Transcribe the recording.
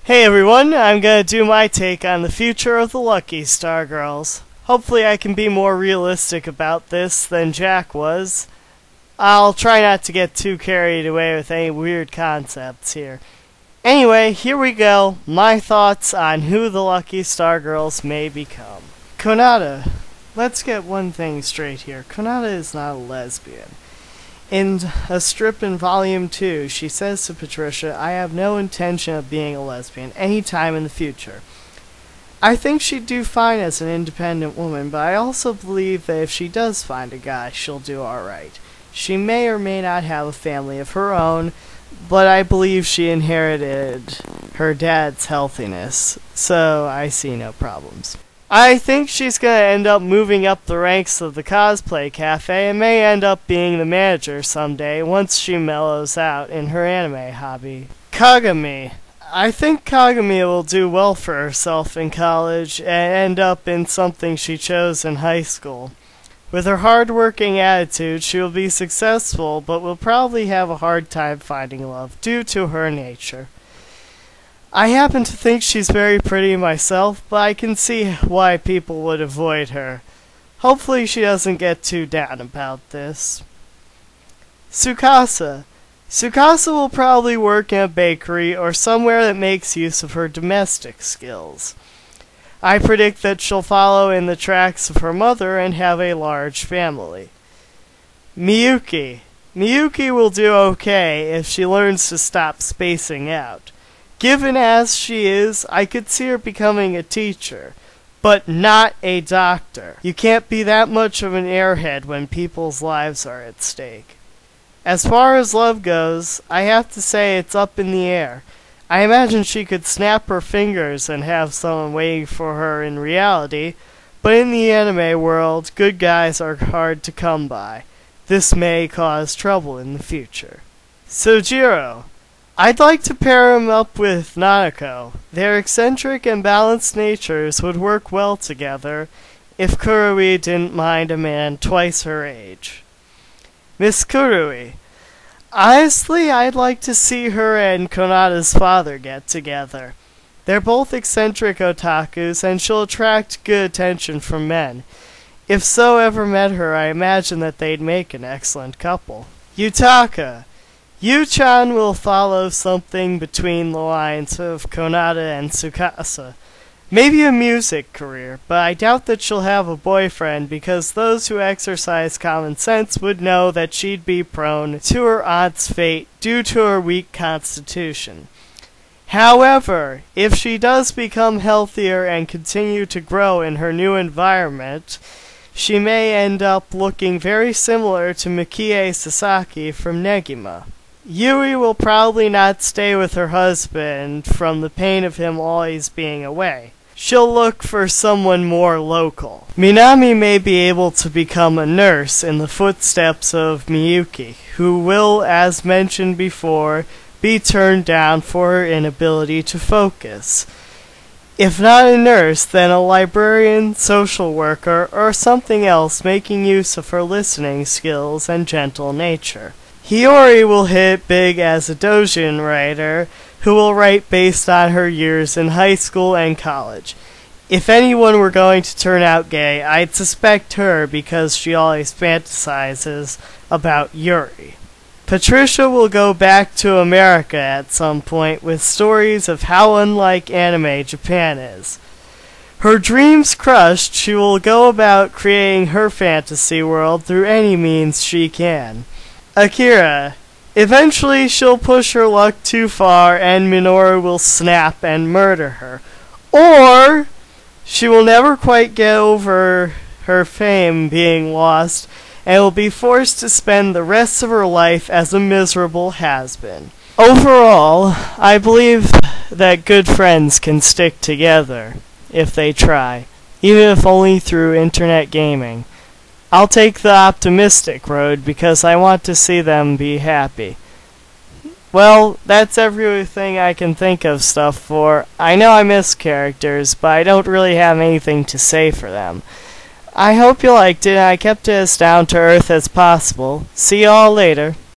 Hey everyone, I'm gonna do my take on the future of the Lucky Star Girls. Hopefully I can be more realistic about this than Jack was. I'll try not to get too carried away with any weird concepts here. Anyway, here we go, my thoughts on who the Lucky Star Girls may become. Konata. Let's get one thing straight here. Konata is not a lesbian. In a strip in Volume 2, she says to Patricia, "I have no intention of being a lesbian any time in the future." I think she'd do fine as an independent woman, but I also believe that if she does find a guy, she'll do alright. She may or may not have a family of her own, but I believe she inherited her dad's healthiness, so I see no problems. I think she's going to end up moving up the ranks of the cosplay cafe and may end up being the manager someday once she mellows out in her anime hobby. Kagami. I think Kagami will do well for herself in college and end up in something she chose in high school. With her hard-working attitude, she will be successful, but will probably have a hard time finding love due to her nature. I happen to think she's very pretty myself, but I can see why people would avoid her. Hopefully she doesn't get too down about this. Tsukasa. Tsukasa will probably work in a bakery or somewhere that makes use of her domestic skills. I predict that she'll follow in the tracks of her mother and have a large family. Miyuki. Miyuki will do okay if she learns to stop spacing out. Given as she is, I could see her becoming a teacher, but not a doctor. You can't be that much of an airhead when people's lives are at stake. As far as love goes, I have to say it's up in the air. I imagine she could snap her fingers and have someone waiting for her in reality, but in the anime world, good guys are hard to come by. This may cause trouble in the future. Sojiro. I'd like to pair him up with Nanako. Their eccentric and balanced natures would work well together if Kurui didn't mind a man twice her age. Miss Kurui. Honestly, I'd like to see her and Konata's father get together. They're both eccentric otakus, and she'll attract good attention from men. If So ever met her, I imagine that they'd make an excellent couple. Yutaka. Yu-chan will follow something between the lines of Konata and Tsukasa. Maybe a music career, but I doubt that she'll have a boyfriend because those who exercise common sense would know that she'd be prone to her aunt's fate due to her weak constitution. However, if she does become healthier and continue to grow in her new environment, she may end up looking very similar to Mikie Sasaki from Negima. Yui will probably not stay with her husband from the pain of him always being away. She'll look for someone more local. Minami may be able to become a nurse in the footsteps of Miyuki, who will, as mentioned before, be turned down for her inability to focus. If not a nurse, then a librarian, social worker, or something else making use of her listening skills and gentle nature. Hiyori will hit big as a doujin writer who will write based on her years in high school and college. If anyone were going to turn out gay, I'd suspect her because she always fantasizes about Yuri. Patricia will go back to America at some point with stories of how unlike anime Japan is. Her dreams crushed, she will go about creating her fantasy world through any means she can. Akira. Eventually she'll push her luck too far and Minoru will snap and murder her. Or she will never quite get over her fame being lost and will be forced to spend the rest of her life as a miserable has-been. Overall, I believe that good friends can stick together if they try, even if only through internet gaming. I'll take the optimistic road because I want to see them be happy. Well, that's everything I can think of stuff for. I know I miss characters, but I don't really have anything to say for them. I hope you liked it, and I kept it as down to earth as possible. See y'all later.